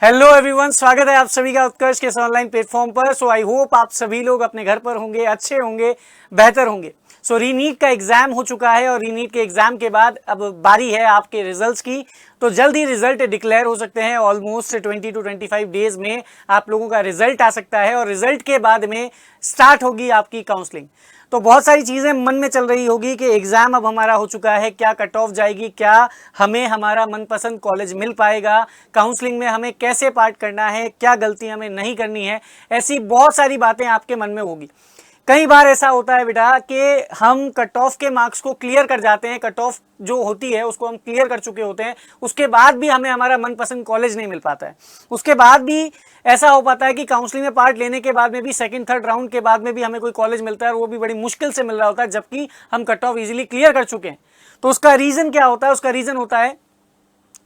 Hello everyone, स्वागत है आप सभी का उत्कर्ष के इस ऑनलाइन प्लेटफॉर्म पर। सो आई होप आप सभी लोग अपने घर पर होंगे, अच्छे होंगे, बेहतर होंगे। सो रीनीट का एग्जाम हो चुका है और रीनीट के एग्जाम के बाद अब बारी है आपके रिजल्ट्स की। तो जल्द ही रिजल्ट डिक्लेयर हो सकते हैं। ऑलमोस्ट 20 to 25 डेज में आप लोगों का रिजल्ट आ सकता है और रिजल्ट के बाद में स्टार्ट होगी आपकी काउंसलिंग। तो बहुत सारी चीज़ें मन में चल रही होगी कि एग्ज़ाम अब हमारा हो चुका है, क्या कट ऑफ जाएगी, क्या हमें हमारा मनपसंद कॉलेज मिल पाएगा, काउंसलिंग में हमें कैसे पार्ट करना है, क्या गलती हमें नहीं करनी है। ऐसी बहुत सारी बातें आपके मन में होगी। कई बार ऐसा होता है बेटा कि हम कट ऑफ के मार्क्स को क्लियर कर जाते हैं, कट ऑफ जो होती है उसको हम क्लियर कर चुके होते हैं, उसके बाद भी हमें हमारा मनपसंद कॉलेज नहीं मिल पाता है। उसके बाद भी ऐसा हो पाता है कि काउंसलिंग में पार्ट लेने के बाद में भी सेकंड थर्ड राउंड के बाद में भी हमें कोई कॉलेज मिलता है और वो भी बड़ी मुश्किल से मिल रहा होता है, जबकि हम कट ऑफ इजीली क्लियर कर चुके हैं। तो उसका रीजन क्या होता है? उसका रीजन होता है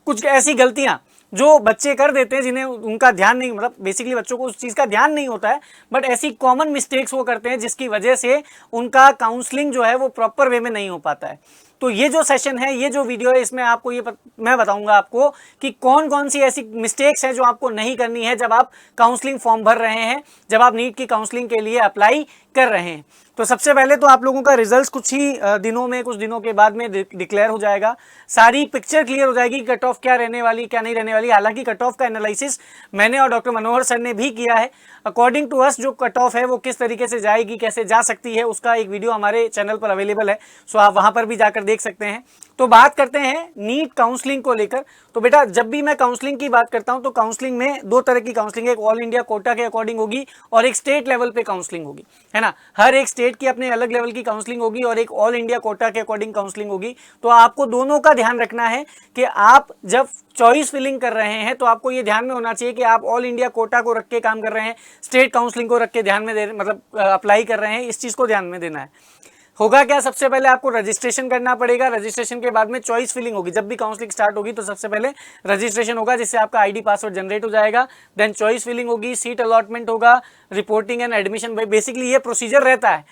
कुछ ऐसी गलतियां जो बच्चे कर देते हैं जिन्हें उनका ध्यान नहीं, मतलब बेसिकली बच्चों को उस चीज का ध्यान नहीं होता है, बट ऐसी कॉमन मिस्टेक्स वो करते हैं जिसकी वजह से उनका काउंसलिंग जो है वो प्रॉपर वे में नहीं हो पाता है। तो ये जो सेशन है, ये जो वीडियो है, इसमें आपको मैं बताऊंगा आपको कि कौन कौन सी ऐसी मिस्टेक्स है जो आपको नहीं करनी है जब आप काउंसलिंग फॉर्म भर रहे हैं, जब आप नीट की काउंसलिंग के लिए अप्लाई कर रहे हैं। तो सबसे पहले तो आप लोगों का रिजल्ट कुछ ही दिनों में, कुछ दिनों के बाद में डिक्लेयर हो जाएगा। सारी पिक्चर क्लियर हो जाएगी, कट ऑफ क्या रहने वाली, क्या नहीं रहने वाली। हालांकि कट ऑफ का एनालिसिस मैंने और डॉक्टर मनोहर सर ने भी किया है। अकॉर्डिंग टू अस जो कट ऑफ है वो किस तरीके से जाएगी, कैसे जा सकती है, उसका एक वीडियो हमारे चैनल पर अवेलेबल है। सो आप वहां पर भी जाकर देख सकते हैं। तो बात करते हैं नीट काउंसलिंग को लेकर। तो बेटा, जब भी मैं काउंसलिंग की बात करता हूं तो काउंसलिंग में दो तरह की काउंसलिंग है। एक ऑल इंडिया कोटा के अकॉर्डिंग होगी और एक स्टेट लेवल पे काउंसलिंग होगी, है ना। हर एक स्टेट की अपने अलग लेवल की काउंसलिंग होगी और एक ऑल इंडिया कोटा के अकॉर्डिंग काउंसलिंग होगी। तो आपको दोनों का ध्यान रखना है कि आप जब चॉइस फिलिंग कर रहे हैं तो आपको ये ध्यान में होना चाहिए कि आप ऑल इंडिया कोटा को रख के काम कर रहे हैं, स्टेट काउंसलिंग को रख के ध्यान में मतलब अप्लाई कर रहे हैं। इस चीज को ध्यान में देना है। होगा क्या, सबसे पहले आपको रजिस्ट्रेशन करना पड़ेगा। रजिस्ट्रेशन के बाद में चॉइस फिलिंग होगी। जब भी काउंसलिंग स्टार्ट होगी तो सबसे पहले रजिस्ट्रेशन होगा, जिससे आपका आईडी पासवर्ड जनरेट हो जाएगा। देन चॉइस फिलिंग होगी, सीट अलॉटमेंट होगा, रिपोर्टिंग एंड एडमिशन। बेसिकली ये प्रोसीजर रहता है।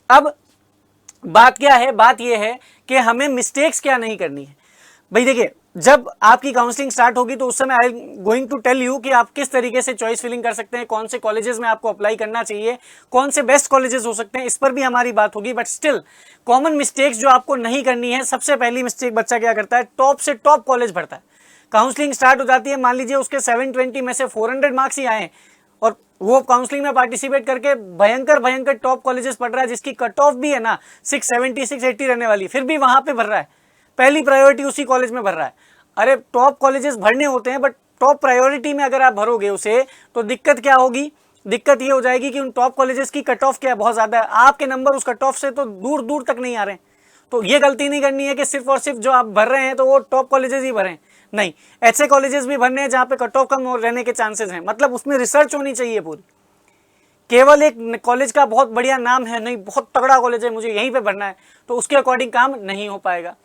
अब बात क्या है? बात ये है कि हमें मिस्टेक्स क्या नहीं करनी है। भाई देखिए, जब आपकी काउंसलिंग स्टार्ट होगी तो उस समय I going to tell you कि आप किस तरीके से चॉइस फिलिंग कर सकते हैं, कौन से कॉलेजेस में आपको अप्लाई करना चाहिए, कौन से बेस्ट कॉलेजेस हो सकते हैं, इस पर भी हमारी बात होगी। बट स्टिल कॉमन मिस्टेक्स जो आपको नहीं करनी है, सबसे पहली मिस्टेक बच्चा क्या करता है? टॉप से टॉप कॉलेज भरता है। काउंसलिंग स्टार्ट हो जाती है, मान लीजिए उसके 720 में से 400 मार्क्स ही आए और वो काउंसलिंग में पार्टिसिपेट करके भयंकर भयंकर टॉप कॉलेजेस पढ़ रहा है, जिसकी कट ऑफ भी है ना 670 680 रहने वाली, फिर भी वहां पे भर रहा है। पहली प्रायोरिटी उसी कॉलेज में भर रहा है। अरे टॉप कॉलेजेस भरने होते हैं, बट टॉप प्रायोरिटी में अगर आप भरोगे उसे तो दिक्कत क्या होगी? दिक्कत ये हो जाएगी कि उन टॉप कॉलेजेस की कट ऑफ क्या बहुत ज्यादा है, आपके नंबर उस कट ऑफ से तो दूर दूर तक नहीं आ रहे हैं। तो ये गलती नहीं करनी है कि सिर्फ और सिर्फ जो आप भर रहे हैं तो वो टॉप कॉलेजेस ही भरें। नहीं, ऐसे कॉलेजेस भी भरने हैं जहां पे कट ऑफ कम रहने के चांसेस हैं। मतलब उसमें रिसर्च होनी चाहिए पूरी। केवल एक कॉलेज का बहुत बढ़िया नाम है, नहीं बहुत तगड़ा कॉलेज है, मुझे यहीं पे भरना है, तो उसके अकॉर्डिंग काम नहीं हो पाएगा।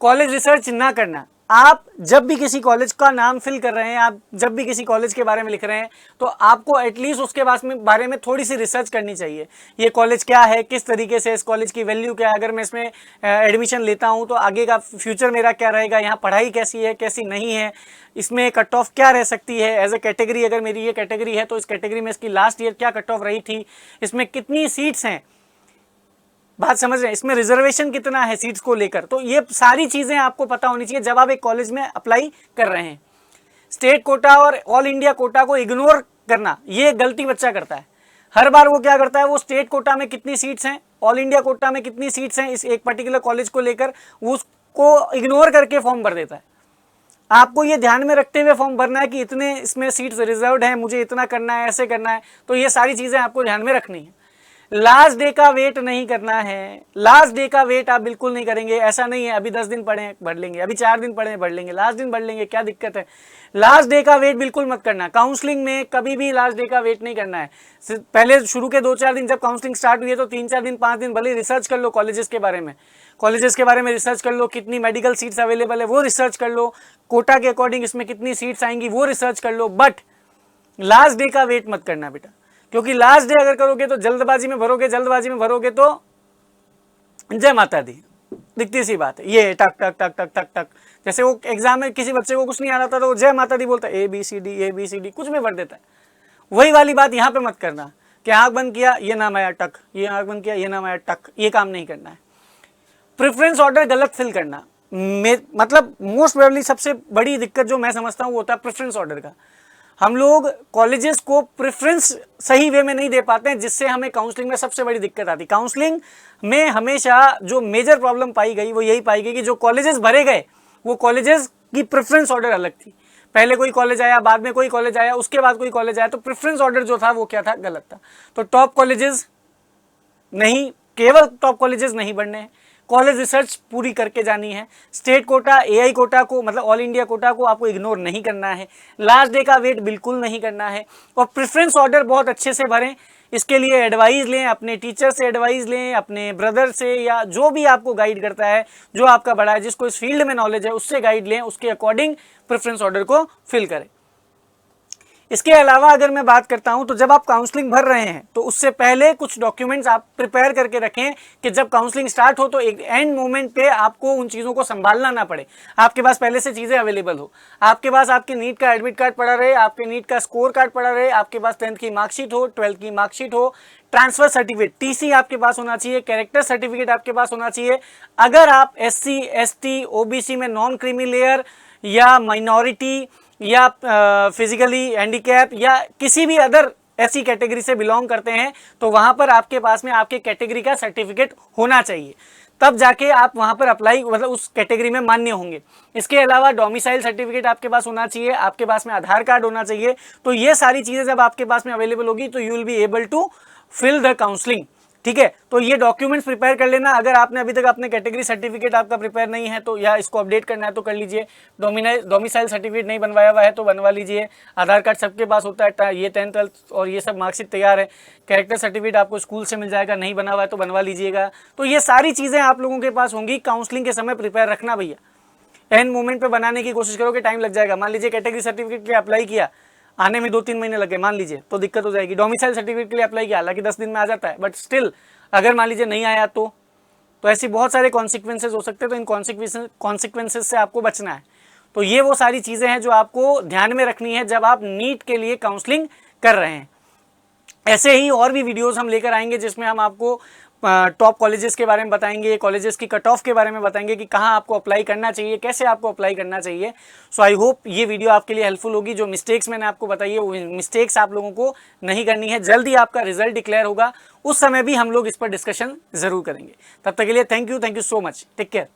कॉलेज रिसर्च ना करना। आप जब भी किसी कॉलेज का नाम फिल कर रहे हैं, आप जब भी किसी कॉलेज के बारे में लिख रहे हैं, तो आपको एटलीस्ट उसके बारे में थोड़ी सी रिसर्च करनी चाहिए। ये कॉलेज क्या है, किस तरीके से, इस कॉलेज की वैल्यू क्या है, अगर मैं इसमें एडमिशन लेता हूं तो आगे का फ्यूचर मेरा क्या रहेगा, यहाँ पढ़ाई कैसी है, कैसी नहीं है, इसमें कट ऑफ क्या रह सकती है एज ए कैटेगरी। अगर मेरी ये कैटेगरी है तो इस कैटेगरी में इसकी लास्ट ईयर क्या कट ऑफ रही थी, इसमें कितनी सीट्स हैं, बात समझ रहे हैं, इसमें रिजर्वेशन कितना है सीट्स को लेकर। तो ये सारी चीजें आपको पता होनी चाहिए जब आप एक कॉलेज में अप्लाई कर रहे हैं। स्टेट कोटा और ऑल इंडिया कोटा को इग्नोर करना, ये गलती बच्चा करता है। हर बार वो क्या करता है, वो स्टेट कोटा में कितनी सीट्स हैं, ऑल इंडिया कोटा में कितनी सीट्स हैं, इस एक पर्टिकुलर कॉलेज को लेकर वो उसको इग्नोर करके फॉर्म भर देता है। आपको ये ध्यान में रखते हुए फॉर्म भरना है कि इतने इसमें सीट्स रिजर्व्ड हैं, मुझे इतना करना है, ऐसे करना है। तो ये सारी चीजें आपको ध्यान में रखनी है। लास्ट डे का वेट नहीं करना है। लास्ट डे का वेट आप बिल्कुल नहीं करेंगे। ऐसा नहीं है अभी 10 दिन पढ़े भर लेंगे, अभी 4 दिन पढ़े भर लेंगे, लास्ट दिन भर लेंगे, क्या दिक्कत है? लास्ट डे का वेट बिल्कुल मत करना। काउंसलिंग में कभी भी लास्ट डे का वेट नहीं करना है। पहले शुरू के 2-4 दिन जब काउंसलिंग स्टार्ट हुई है तो 3-4 दिन 5 दिन भले रिसर्च कर लो कॉलेजेस के बारे में, कॉलेजेस के बारे में रिसर्च कर लो, कितनी मेडिकल सीट्स अवेलेबल है वो रिसर्च कर लो, कोटा के अकॉर्डिंग इसमें कितनी सीट्स आएंगी वो रिसर्च कर लो। बट लास्ट डे का वेट मत करना बेटा, क्योंकि लास्ट डे अगर करोगे तो जल्दबाजी में भरोगे तो जय माता दी, दिखती सी बात है, ये टक टक टक टक टक टक। जैसे वो एग्जाम में किसी बच्चे को कुछ नहीं आ रहा था तो वो जय माता दी बोलता है, ABCD कुछ भी पढ़ देता है। वही वाली बात यहाँ पे मत करना कि आंख बंद किया ये नाम आया टक, ये आंख बंद किया ये नाम आया टक, ये काम नहीं करना है। प्रेफरेंस ऑर्डर गलत फिल करना, मतलब मोस्ट प्रोबेबली सबसे बड़ी दिक्कत जो मैं समझता हूँ वो होता है प्रेफरेंस ऑर्डर का। हम लोग कॉलेजेस को प्रेफरेंस सही वे में नहीं दे पाते हैं, जिससे हमें काउंसलिंग में सबसे बड़ी दिक्कत आती है। काउंसलिंग में हमेशा जो मेजर प्रॉब्लम पाई गई वो यही पाई गई कि जो कॉलेजेस भरे गए वो कॉलेजेस की प्रेफरेंस ऑर्डर अलग थी। पहले कोई कॉलेज आया, बाद में कोई कॉलेज आया, उसके बाद कोई कॉलेज आया, तो प्रेफरेंस ऑर्डर जो था वो क्या था, गलत था। तो टॉप कॉलेजेस नहीं, केवल टॉप कॉलेजेस नहीं बढ़ने हैं, कॉलेज रिसर्च पूरी करके जानी है। स्टेट कोटा, AI कोटा को, मतलब ऑल इंडिया कोटा को आपको इग्नोर नहीं करना है। लास्ट डे का वेट बिल्कुल नहीं करना है और प्रेफरेंस ऑर्डर बहुत अच्छे से भरें। इसके लिए एडवाइस लें, अपने टीचर से एडवाइस लें, अपने ब्रदर से, या जो भी आपको गाइड करता है, जो आपका बड़ा है, जिसको इस फील्ड में नॉलेज है, उससे गाइड लें, उसके अकॉर्डिंग प्रेफरेंस ऑर्डर को फिल करें। इसके अलावा अगर मैं बात करता हूं तो जब आप काउंसलिंग भर रहे हैं तो उससे पहले कुछ डॉक्यूमेंट्स आप प्रिपेयर करके रखें कि जब काउंसलिंग स्टार्ट हो तो एक एंड मोमेंट पे आपको उन चीज़ों को संभालना ना पड़े, आपके पास पहले से चीज़ें अवेलेबल हो। आपके पास आपके नीट का एडमिट कार्ड पड़ा रहे, आपके नीट का स्कोर कार्ड पड़ा रहे, आपके पास 10th की मार्कशीट हो, 12th की मार्कशीट हो, ट्रांसफर सर्टिफिकेट TC आपके पास होना चाहिए, कैरेक्टर सर्टिफिकेट आपके पास होना चाहिए। अगर आप SC ST OBC में नॉन क्रीमी लेयर या माइनॉरिटी या फिजिकली हैंडीकैप या किसी भी अदर ऐसी कैटेगरी से बिलोंग करते हैं तो वहां पर आपके पास में आपके कैटेगरी का सर्टिफिकेट होना चाहिए, तब जाके आप वहां पर अप्लाई, मतलब उस कैटेगरी में मान्य होंगे। इसके अलावा डोमिसाइल सर्टिफिकेट आपके पास होना चाहिए, आपके पास में आधार कार्ड होना चाहिए। तो ये सारी चीजें जब आपके पास में अवेलेबल होगी तो you will be able to fill the counselling. ठीक है, तो ये डॉक्यूमेंट्स प्रिपेयर कर लेना। अगर आपने अभी तक अपने कैटेगरी सर्टिफिकेट आपका प्रिपेयर नहीं है तो, या इसको अपडेट करना है तो कर लीजिए। डोमिसाइल सर्टिफिकेट नहीं बनवाया हुआ है तो बनवा लीजिए। आधार कार्ड सबके पास होता है, ये 10th 12th और ये सब मार्कशीट तैयार है। कैरेक्टर सर्टिफिकेट आपको स्कूल से मिल जाएगा, नहीं बना हुआ है तो बनवा लीजिएगा। तो ये सारी चीज़ें आप लोगों के पास होंगी। काउंसलिंग के समय प्रिपेयर रखना भैया, एंड मोमेंट पे बनाने की कोशिश करो कि टाइम लग जाएगा। मान लीजिए कैटेगरी सर्टिफिकेट के लिए अप्लाई किया, आने में 2-3 महीने लगे मान लीजिए, तो दिक्कत हो जाएगी। डोमिसाइल सर्टिफिकेट के लिए अप्लाई किया, हालांकि 10 दिन में आ जाता है, बट स्टिल अगर मान लीजिए नहीं आया तो ऐसी बहुत सारे कॉन्सिक्वेंसेज हो सकते हैं। तो इन कॉन्सिक्वेंसेज से आपको बचना है। तो ये वो सारी चीज़ें हैं जो आपको ध्यान में रखनी है जब आप नीट के लिए काउंसलिंग कर रहे हैं। ऐसे ही और भी वीडियोस हम लेकर आएंगे जिसमें हम आपको टॉप कॉलेजेस के बारे में बताएंगे, कॉलेजेस की कट ऑफ के बारे में बताएंगे कि कहाँ आपको अप्लाई करना चाहिए, कैसे आपको अप्लाई करना चाहिए। सो आई होप ये वीडियो आपके लिए हेल्पफुल होगी। जो मिस्टेक्स मैंने आपको बताई है वो मिस्टेक्स आप लोगों को नहीं करनी है। जल्दी आपका रिजल्ट डिक्लेयर होगा, उस समय भी हम लोग इस पर डिस्कशन जरूर करेंगे। तब तक के लिए thank you so much, take care.